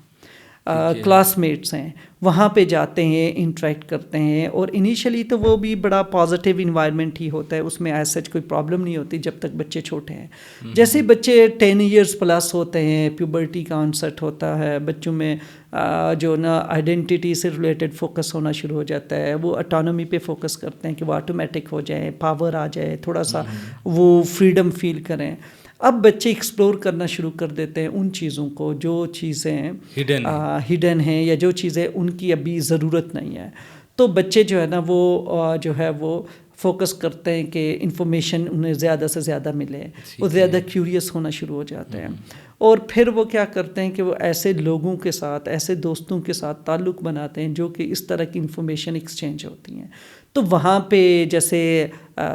کلاس میٹس ہیں, وہاں پہ جاتے ہیں, انٹریکٹ کرتے ہیں. اور انیشلی تو وہ بھی بڑا پازیٹیو انوائرمنٹ ہی ہوتا ہے, اس میں ایز سچ کوئی پرابلم نہیں ہوتی جب تک بچے چھوٹے ہیں. جیسے ہی بچے 10 ایئرس پلس ہوتے ہیں, پیوبرٹی کا آنسٹ ہوتا ہے, بچوں میں جو نا آئیڈینٹی سے ریلیٹڈ فوکس ہونا شروع ہو جاتا ہے. وہ اٹانومی پہ فوکس کرتے ہیں کہ وہ آٹومیٹک ہو جائیں, پاور آ جائے, تھوڑا سا وہ فریڈم فیل کریں. اب بچے ایکسپلور کرنا شروع کر دیتے ہیں ان چیزوں کو جو چیزیں ہڈن ہیں یا جو چیزیں ان کی ابھی ضرورت نہیں ہے. تو بچے جو ہے نا وہ جو ہے وہ فوکس کرتے ہیں کہ انفارمیشن انہیں زیادہ سے زیادہ ملے, وہ زیادہ کیوریس ہونا شروع ہو جاتے ہیں. اور پھر وہ کیا کرتے ہیں کہ وہ ایسے لوگوں کے ساتھ, ایسے دوستوں کے ساتھ تعلق بناتے ہیں جو کہ اس طرح کی انفارمیشن ایکسچینج ہوتی ہیں. تو وہاں پہ جیسے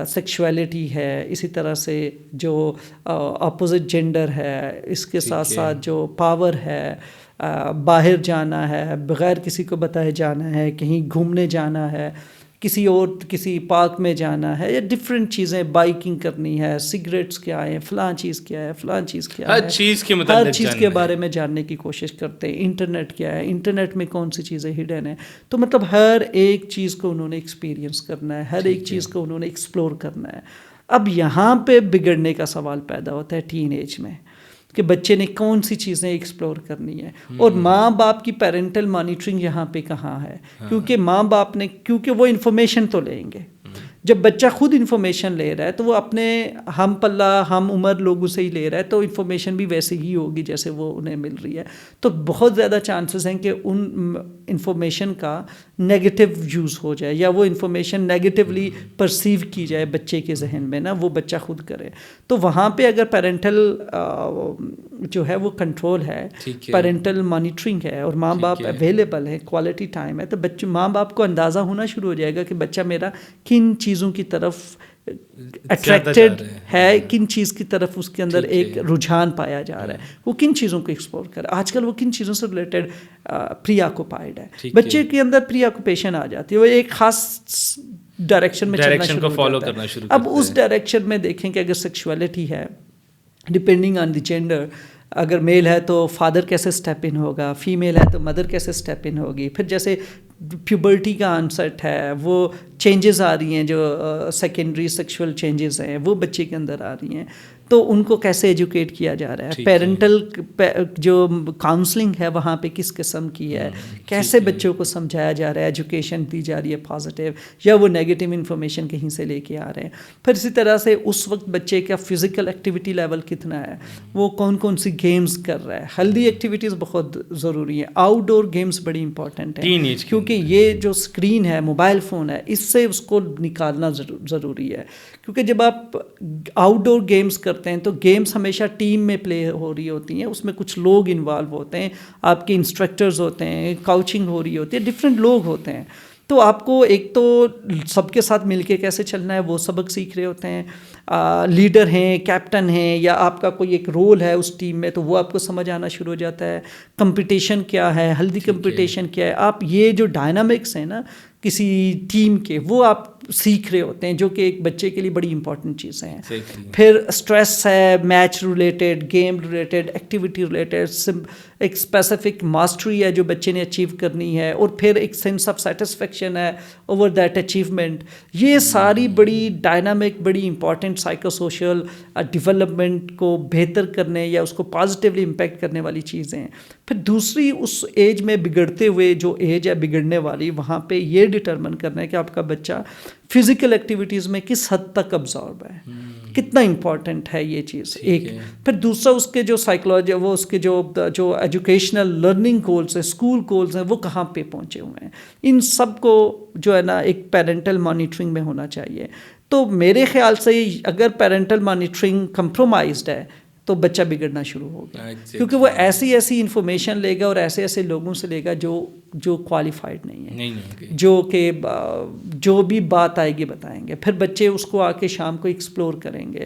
سیکشولیٹی ہے, اسی طرح سے جو اپوزٹ جینڈر ہے, اس کے ساتھ ساتھ جو پاور ہے, باہر جانا ہے, بغیر کسی کو بتائے جانا ہے, کہیں گھومنے جانا ہے, کسی پارک میں جانا ہے, یا ڈفرینٹ چیزیں, بائکنگ کرنی ہے, سگریٹس کیا ہیں, فلاں چیز کیا ہے, فلاں چیز کیا ہے, ہر چیز کے بارے میں جاننے کی کوشش کرتے ہیں. انٹرنیٹ کیا ہے, انٹرنیٹ میں کون سی چیزیں ہڈن ہیں. تو مطلب ہر ایک چیز کو انہوں نے ایکسپیرینس کرنا ہے, ہر ایک چیز کو انہوں نے ایکسپلور کرنا ہے. اب یہاں پہ بگڑنے کا سوال پیدا ہوتا ہے ٹین ایج میں کہ بچے نے کون سی چیزیں ایکسپلور کرنی ہے. اور ماں باپ کی پیرنٹل مانیٹرنگ یہاں پہ کہاں ہے, کیونکہ ماں باپ نے, کیونکہ وہ انفارمیشن تو لیں گے. جب بچہ خود انفارمیشن لے رہا ہے تو وہ اپنے ہم پلہ ہم عمر لوگوں سے ہی لے رہا ہے, تو انفارمیشن بھی ویسے ہی ہوگی جیسے وہ انہیں مل رہی ہے. تو بہت زیادہ چانسز ہیں کہ ان انفارمیشن کا نیگیٹو یوز ہو جائے, یا وہ انفارمیشن نیگیٹیولی پرسیو کی جائے بچے کے ذہن میں, نا وہ بچہ خود کرے. تو وہاں پہ اگر پیرنٹل جو ہے وہ کنٹرول ہے, پیرنٹل مانیٹرنگ ہے, اور ماں باپ اویلیبل ہے, کوالٹی ٹائم ہے, تو بچے, ماں باپ کو اندازہ ہونا شروع ہو جائے گا کہ بچہ میرا کن چیزوں کی طرف اٹریکٹڈ ہے کن چیز کی طرف اس کے اندر ایک رجحان پایا جا رہا ہے, وہ کن چیزوں کو ایکسپلور کر رہا ہے. آج کل وہ کن چیزوں سے ریلیٹڈ پری آکوپائڈ ہے. بچے کے اندر پری آکوپیشن آ جاتی ہے, وہ ایک خاص ڈائریکشن میں چلنا شروع فالو کرتا کرنا ہے. شروع اب اس ڈائریکشن میں دیکھیں کہ اگر سیکشولیٹی ہے, ڈپینڈنگ آن دی جینڈر, اگر میل ہے تو فادر کیسے اسٹیپ ان ہوگا, فیمیل ہے تو مدر کیسے اسٹیپ ان ہوگی. پھر جیسے پیوبرٹی کا آنسٹ ہے, وہ چینجز آ رہی ہیں جو سیکنڈری سیکشول چینجز ہیں وہ بچے کے اندر آ رہی ہیں, تو ان کو کیسے ایجوکیٹ کیا جا رہا ہے. پیرنٹل جو کاؤنسلنگ ہے وہاں پہ کس قسم کی ہے, کیسے بچوں کو سمجھایا جا رہا ہے, ایجوکیشن دی جا رہی ہے پازیٹیو یا وہ نیگیٹو انفارمیشن کہیں سے لے کے آ رہے ہیں. پھر اسی طرح سے اس وقت بچے کا فزیکل ایکٹیویٹی لیول کتنا ہے, وہ کون کون سی گیمز کر رہا ہے. ہیلدی ایکٹیویٹیز بہت ضروری ہیں, آؤٹ ڈور گیمز بڑی امپورٹنٹ ہیں, کیونکہ یہ جو اسکرین ہے, موبائل فون ہے, اس سے اس کو نکالنا ضروری ہے. کیونکہ جب آپ آؤٹ ڈور گیمز کرتے ہیں تو گیمز ہمیشہ ٹیم میں پلے ہو رہی ہوتی ہیں, اس میں کچھ لوگ انوالو ہوتے ہیں, آپ کے انسٹرکٹرز ہوتے ہیں, کوچنگ ہو رہی ہوتی ہے, ڈفرینٹ لوگ ہوتے ہیں. تو آپ کو ایک تو سب کے ساتھ مل کے کیسے چلنا ہے وہ سبق سیکھ رہے ہوتے ہیں. لیڈر ہیں, کیپٹن ہیں, یا آپ کا کوئی ایک رول ہے اس ٹیم میں, تو وہ آپ کو سمجھ آنا شروع ہو جاتا ہے. کمپٹیشن کیا ہے, ہیلدی کمپٹیشن کیا ہے, آپ یہ جو ڈائنامکس ہیں نا کسی ٹیم کے, وہ آپ سیکھ رہے ہوتے ہیں, جو کہ ایک بچے کے لیے بڑی امپورٹنٹ چیزیں ہیں. پھر اسٹریس ہے, match related, game related, activity related, ایک اسپیسیفک ماسٹری ہے جو بچے نے اچیو کرنی ہے, اور پھر ایک سینس آف سیٹسفیکشن ہے اوور دیٹ اچیومنٹ. یہ ساری بڑی ڈائنامک, بڑی امپورٹنٹ سائیکو سوشل ڈیولپمنٹ کو بہتر کرنے یا اس کو پازیٹیولی امپیکٹ کرنے والی چیزیں ہیں. پھر دوسری اس ایج میں بگڑتے ہوئے جو ایج ہے بگڑنے والی, وہاں پہ یہ ڈٹرمن کرنا ہے کہ آپ کا بچہ فزیکل ایکٹیویٹیز میں کس حد تک ابزارب ہے, کتنا امپورٹنٹ ہے یہ چیز ایک. پھر دوسرا اس کے جو سائیکولوجی, وہ اس کے جو ایجوکیشنل لرننگ گولز ہیں, اسکول گولز ہیں, وہ کہاں پہ پہنچے ہوئے ہیں. ان سب کو جو ہے نا ایک پیرنٹل مانیٹرنگ میں ہونا چاہیے. تو میرے خیال سے اگر پیرنٹل مانیٹرنگ کمپرومائزڈ ہے تو بچہ بگڑنا شروع ہوگا, کیونکہ وہ ایسی انفارمیشن لے گا اور ایسے لوگوں سے لے گا جو کوالیفائڈ نہیں ہے, جو کہ جو بھی بات آئے گی بتائیں گے. پھر بچے اس کو آ کے شام کو ایکسپلور کریں گے,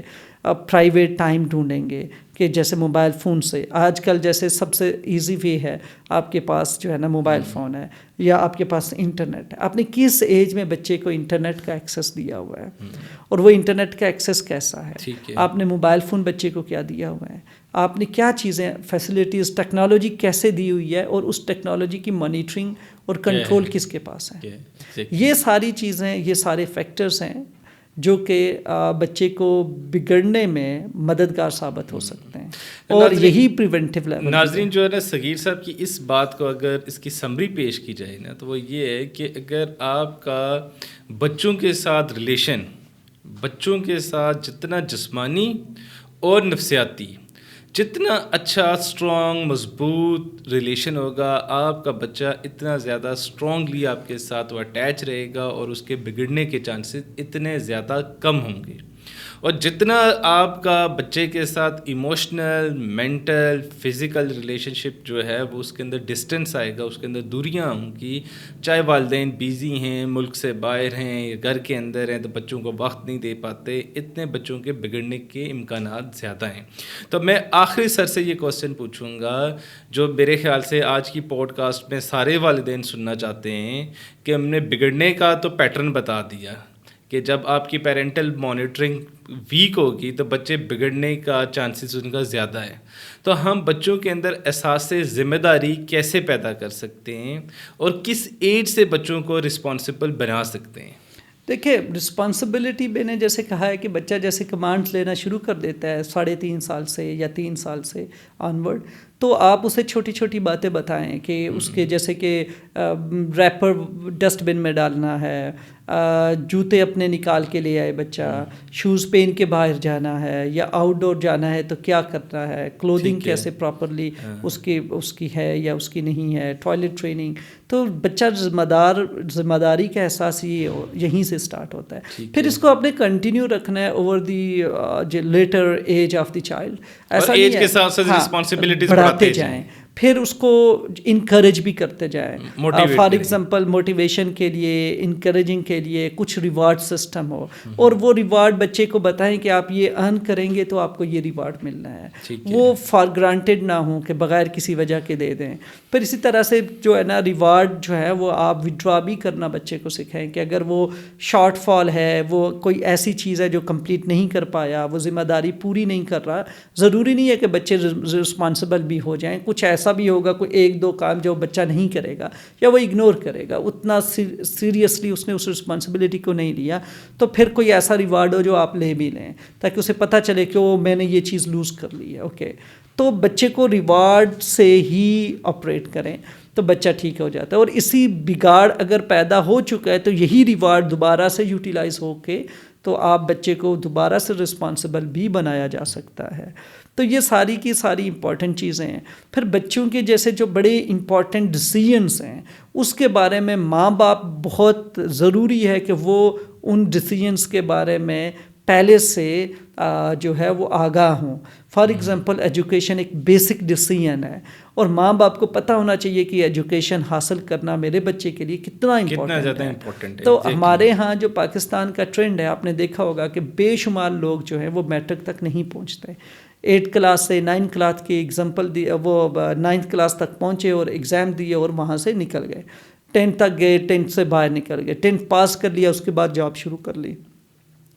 پرائیویٹ ٹائم ڈھونڈیں گے کہ جیسے موبائل فون سے آج کل جیسے سب سے ایزی وے ہے, آپ کے پاس جو ہے نا موبائل فون ہے یا آپ کے پاس انٹرنیٹ ہے. آپ نے کس ایج میں بچے کو انٹرنیٹ کا ایکسیس دیا ہوا ہے, اور وہ انٹرنیٹ کا ایکسیس کیسا ہے, آپ نے موبائل فون بچے کو کیا دیا ہوا ہے, آپ نے کیا چیزیں فیسلٹیز ٹیکنالوجی کیسے دی ہوئی ہے, اور اس ٹیکنالوجی کی مانیٹرنگ اور کنٹرول کس کے پاس ہے. یہ ساری چیزیں, یہ سارے فیکٹرز ہیں جو کہ بچے کو بگڑنے میں مددگار ثابت ہو سکتے ہیں, اور یہی پریونٹیو لیول. ناظرین جو ہے نا, صغیر صاحب کی اس بات کو اگر اس کی سمری پیش کی جائے نا, تو وہ یہ ہے کہ اگر آپ کا بچوں کے ساتھ ریلیشن, بچوں کے ساتھ جتنا جسمانی اور نفسیاتی جتنا اچھا اسٹرانگ مضبوط ریلیشن ہوگا, آپ کا بچہ اتنا زیادہ اسٹرانگلی آپ کے ساتھ وہ اٹیچ رہے گا, اور اس کے بگڑنے کے چانسز اتنے زیادہ کم ہوں گے. اور جتنا آپ کا بچے کے ساتھ ایموشنل, مینٹل, فزیکل ریلیشن شپ جو ہے وہ اس کے اندر ڈسٹینس آئے گا, اس کے اندر دوریاں ہوں گی, چاہے والدین بیزی ہیں, ملک سے باہر ہیں, گھر کے اندر ہیں, تو بچوں کو وقت نہیں دے پاتے, اتنے بچوں کے بگڑنے کے امکانات زیادہ ہیں. تو میں آخری سر سے یہ کوسچن پوچھوں گا جو میرے خیال سے آج کی پوڈ کاسٹ میں سارے والدین سننا چاہتے ہیں, کہ ہم نے بگڑنے کا تو پیٹرن بتا دیا کہ جب آپ کی پیرنٹل مانیٹرنگ ویک ہوگی تو بچے بگڑنے کا چانسز ان کا زیادہ ہے. تو ہم بچوں کے اندر احساس ذمہ داری کیسے پیدا کر سکتے ہیں, اور کس ایج سے بچوں کو رسپانسبل بنا سکتے ہیں؟ دیکھیں, رسپانسبلٹی میں نے جیسے کہا ہے کہ بچہ جیسے کمانڈ لینا شروع کر دیتا ہے 3.5 سال سے یا 3 سال سے آنورڈ, تو آپ اسے چھوٹی چھوٹی باتیں بتائیں کہ اس کے جیسے کہ ریپر ڈسٹ بن میں ڈالنا ہے, جوتے اپنے نکال کے لے آئے بچہ, شوز پہن کے باہر جانا ہے یا آؤٹ ڈور جانا ہے تو کیا کرنا ہے, کلودنگ کیسے پراپرلی اس کی ہے یا اس کی نہیں ہے, ٹوائلٹ ٹریننگ. تو بچہ ذمہ داری کا احساس یہیں سے اسٹارٹ ہوتا ہے. پھر اس کو آپ نے کنٹینیو رکھنا ہے over the later age of the child. ایسا ایج کے ساتھ ساتھ رسپانسبلٹیز بڑھاتے جائیں. پھر اس کو انکریج بھی کرتے جائیں. فار کریں. ایگزامپل موٹیویشن کے لیے, انکریجنگ کے لیے کچھ ریوارڈ سسٹم ہو, اور وہ ریوارڈ بچے کو بتائیں کہ آپ یہ ارن کریں گے تو آپ کو یہ ریوارڈ ملنا ہے. وہ فار گرانٹیڈ نہ ہوں کہ بغیر کسی وجہ کے دے دیں. پھر اسی طرح سے جو ہے نا ریوارڈ جو ہے وہ آپ وڈرا بھی کرنا بچے کو سکھائیں کہ اگر وہ شارٹ فال ہے, وہ کوئی ایسی چیز ہے جو کمپلیٹ نہیں کر پایا, وہ ذمہ داری پوری نہیں کر رہا, ضروری نہیں ہے کہ بچے رسپانسبل بھی ہو جائیں. کچھ ایسا بھی ہوگا کوئی ایک دو کام جو بچہ نہیں کرے گا یا وہ اگنور کرے گا, اتنا سیریسلی اس نے اس رسپانسبلٹی کو نہیں لیا, تو پھر کوئی ایسا ریوارڈ ہو جو آپ لے بھی لیں تاکہ اسے پتہ چلے کہ وہ میں نے یہ چیز لوز کر لی ہے. اوکے, تو بچے کو ریوارڈ سے ہی آپریٹ کریں تو بچہ ٹھیک ہو جاتا ہے. اور اسی بگاڑ اگر پیدا ہو چکا ہے تو یہی ریوارڈ دوبارہ سے یوٹیلائز ہو کے تو آپ بچے کو دوبارہ سے رسپانسبل بھی بنایا جا سکتا ہے. تو یہ ساری کی ساری امپورٹنٹ چیزیں ہیں. پھر بچوں کے جیسے جو بڑے امپورٹنٹ ڈیسیژنس ہیں اس کے بارے میں ماں باپ بہت ضروری ہے کہ وہ ان ڈیسیژنس کے بارے میں پہلے سے جو ہے وہ آگاہ ہوں. فار ایگزامپل ایجوکیشن ایک بیسک ڈیسیژن ہے اور ماں باپ کو پتہ ہونا چاہیے کہ ایجوکیشن حاصل کرنا میرے بچے کے لیے کتنا امپورٹنٹ ہے. تو ہمارے ہاں جو پاکستان کا ٹرینڈ ہے آپ نے دیکھا ہوگا کہ بے شمار لوگ جو ہیں وہ میٹرک تک نہیں پہنچتے. 8 کلاس سے 9 کلاس کی ایگزامپل دی, وہ 9th کلاس تک پہنچے اور ایگزام دیے اور وہاں سے نکل گئے. 10th تک گئے, 10th سے باہر نکل گئے, 10th پاس کر لیا, اس کے بعد جاب شروع کر لی,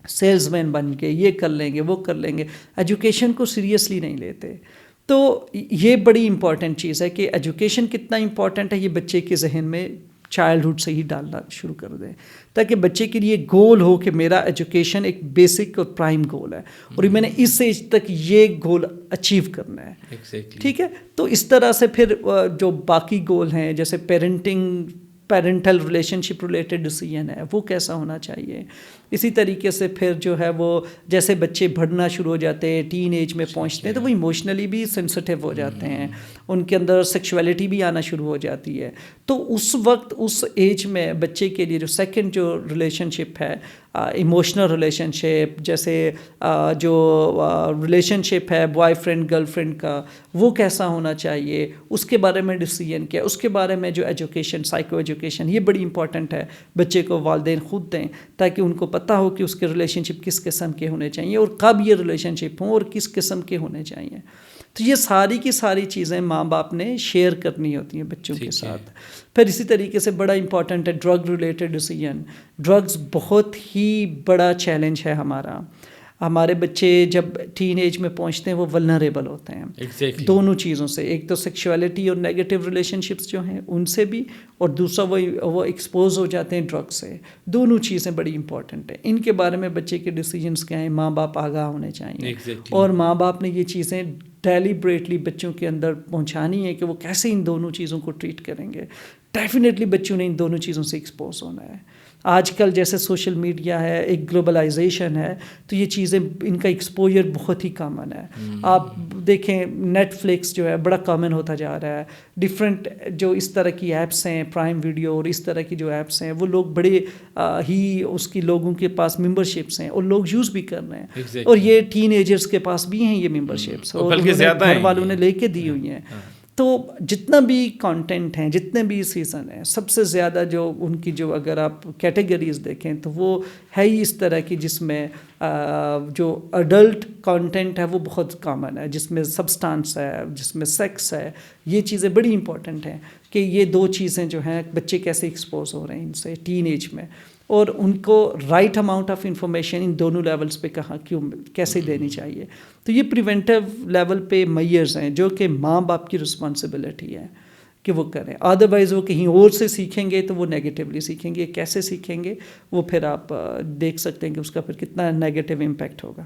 سیلز مین بن کے یہ کر لیں گے وہ کر لیں گے, ایجوکیشن کو سیریسلی نہیں لیتے. تو یہ بڑی امپورٹنٹ چیز ہے کہ ایجوکیشن کتنا امپورٹنٹ ہے یہ بچے کے ذہن میں چائلڈہڈ سے ہی ڈالنا شروع کر دیں تاکہ بچے کے لیے گول ہو کہ میرا ایجوکیشن ایک بیسک اور پرائم گول ہے اور میں نے اس ایج تک یہ گول اچیو کرنا ہے. ٹھیک ہے, تو اس طرح سے پھر جو باقی گول ہیں جیسے پیرنٹل ریلیشن شپ ریلیٹڈ ڈیسیژن ہے وہ کیسا ہونا چاہیے. اسی طریقے سے پھر جو ہے وہ جیسے بچے بڑھنا شروع ہو جاتے ہیں, ٹین ایج میں پہنچتے ہیں تو وہ ایموشنلی بھی سینسٹیو ہو جاتے ہیں, ان کے اندر سیکشولیٹی بھی آنا شروع ہو جاتی ہے. تو اس وقت اس ایج میں بچے کے لیے جو سیکنڈ جو ریلیشن شپ ہے, ایموشنل ریلیشن شپ, جیسے جو ریلیشن شپ ہے بوائے فرینڈ گرل فرینڈ کا, وہ کیسا ہونا چاہیے, اس کے بارے میں ڈیسیژن کیا, اس کے بارے میں جو ایجوکیشن سائیکو ایجوکیشن یہ بڑی امپورٹنٹ ہے بچے کو والدین خود دیں تاکہ ان کو پتہ ہو کہ اس کے ریلیشن شپ کس قسم کے ہونے چاہیے اور کب یہ ریلیشن شپ ہوں اور کس قسم کے ہونے چاہیے. تو یہ ساری کی ساری چیزیں ماں باپ نے شیئر کرنی ہوتی ہیں بچوں کے ساتھ. پھر اسی طریقے سے بڑا امپورٹنٹ ہے ڈرگ ریلیٹڈ ڈیسیژن. ڈرگز بہت ہی بڑا چیلنج ہے ہمارا. ہمارے بچے جب ٹین ایج میں پہنچتے ہیں وہ ولنریبل ہوتے ہیں دونوں چیزوں سے, ایک تو سیکشولیٹی اور نیگیٹو ریلیشن شپس جو ہیں ان سے بھی, اور دوسرا وہ ایکسپوز ہو جاتے ہیں ڈرگ سے. دونوں چیزیں بڑی امپورٹنٹ ہیں. ان کے بارے میں بچے کے ڈیسیژنس کیا ہیں, ماں باپ آگاہ ہونے چاہیے اور ماں باپ نے یہ چیزیں ڈیلیبریٹلی بچوں کے اندر پہنچانی ہے کہ وہ کیسے ان دونوں چیزوں کو ٹریٹ کریں گے. ڈیفینیٹلی بچوں نے ان دونوں چیزوں سے ایکسپوز ہونا ہے. آج کل جیسے سوشل میڈیا ہے, ایک گلوبلائزیشن ہے, تو یہ چیزیں ان کا ایکسپوجر بہت ہی کامن ہے. آپ دیکھیں نیٹ فلکس جو ہے بڑا کامن ہوتا جا رہا ہے. ڈفرینٹ جو اس طرح کی ایپس ہیں, پرائم ویڈیو اور اس طرح کی جو ایپس ہیں, وہ لوگ بڑے ہی اس کی لوگوں کے پاس ممبرشپس ہیں اور لوگ یوز بھی کر رہے ہیں. اور یہ ٹین ایجرز کے پاس بھی ہیں یہ ممبرشپس, اور گھر والوں نے لے کے دی ہوئی ہیں. تو جتنا بھی کانٹینٹ ہیں, جتنے بھی سیزن ہیں, سب سے زیادہ جو ان کی جو اگر آپ کیٹیگریز دیکھیں تو وہ ہے ہی اس طرح کی جس میں جو اڈلٹ کانٹینٹ ہے وہ بہت کامن ہے, جس میں سبسٹانس ہے, جس میں سیکس ہے. یہ چیزیں بڑی امپورٹنٹ ہیں کہ یہ دو چیزیں جو ہیں بچے کیسے ایکسپوز ہو رہے ہیں ان سے ٹین ایج میں, اور ان کو رائٹ اماؤنٹ آف انفارمیشن ان دونوں لیولز پہ کیسے دینی چاہیے. تو یہ پریونٹیو لیول پہ میئرز ہیں جو کہ ماں باپ کی رسپانسبلٹی ہے کہ وہ کریں. ادروائز وہ کہیں اور سے سیکھیں گے تو وہ نیگیٹیولی سیکھیں گے. کیسے سیکھیں گے وہ پھر آپ دیکھ سکتے ہیں کہ اس کا پھر کتنا نیگیٹیو امپیکٹ ہوگا.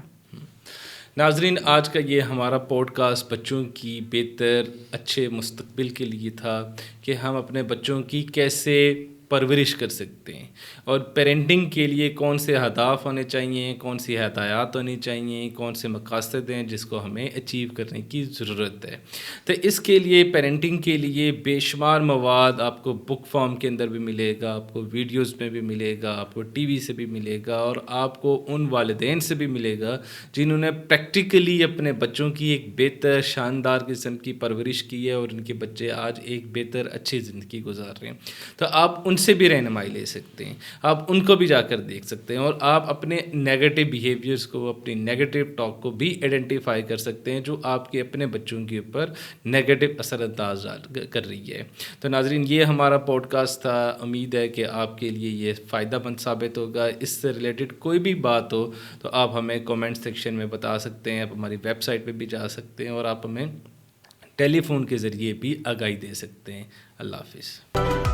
ناظرین, آج کا یہ ہمارا پوڈ کاسٹ بچوں کی بہتر اچھے مستقبل کے لیے تھا کہ ہم اپنے بچوں کی کیسے پرورش کر سکتے ہیں، اور پیرنٹنگ کے لیے کون سے اہداف ہونے چاہیے، کون سی ہدایات ہونی چاہیے، کون سے مقاصد ہیں جس کو ہمیں اچیو کرنے کی ضرورت ہے۔ تو اس کے لیے پیرنٹنگ کے لیے بے شمار مواد آپ کو بک فارم کے اندر بھی ملے گا، آپ کو ویڈیوز میں بھی ملے گا، آپ کو ٹی وی سے بھی ملے گا، اور آپ کو ان والدین سے بھی ملے گا جنہوں نے پریکٹیکلی اپنے بچوں کی ایک بہتر شاندار قسم کی پرورش کی ہے اور ان کے بچے آج ایک بہتر اچھی زندگی گزار رہے ہیں۔ تو آپ ان سے بھی رہنمائی لے سکتے ہیں، آپ ان کو بھی جا کر دیکھ سکتے ہیں، اور آپ اپنے نیگیٹو بیہیویئرس کو، اپنی نیگیٹو ٹاک کو بھی آئیڈینٹیفائی کر سکتے ہیں جو آپ کے اپنے بچوں کے اوپر نیگیٹو اثر انداز کر رہی ہے۔ تو ناظرین، یہ ہمارا پوڈ کاسٹ تھا، امید ہے کہ آپ کے لیے یہ فائدہ مند ثابت ہوگا۔ اس سے ریلیٹڈ کوئی بھی بات ہو تو آپ ہمیں کومنٹ سیکشن میں بتا سکتے ہیں، آپ ہماری ویب سائٹ پہ بھی جا سکتے ہیں، اور آپ ہمیں ٹیلی فون کے ذریعے بھی آگاہی دے سکتے ہیں۔ اللہ حافظ۔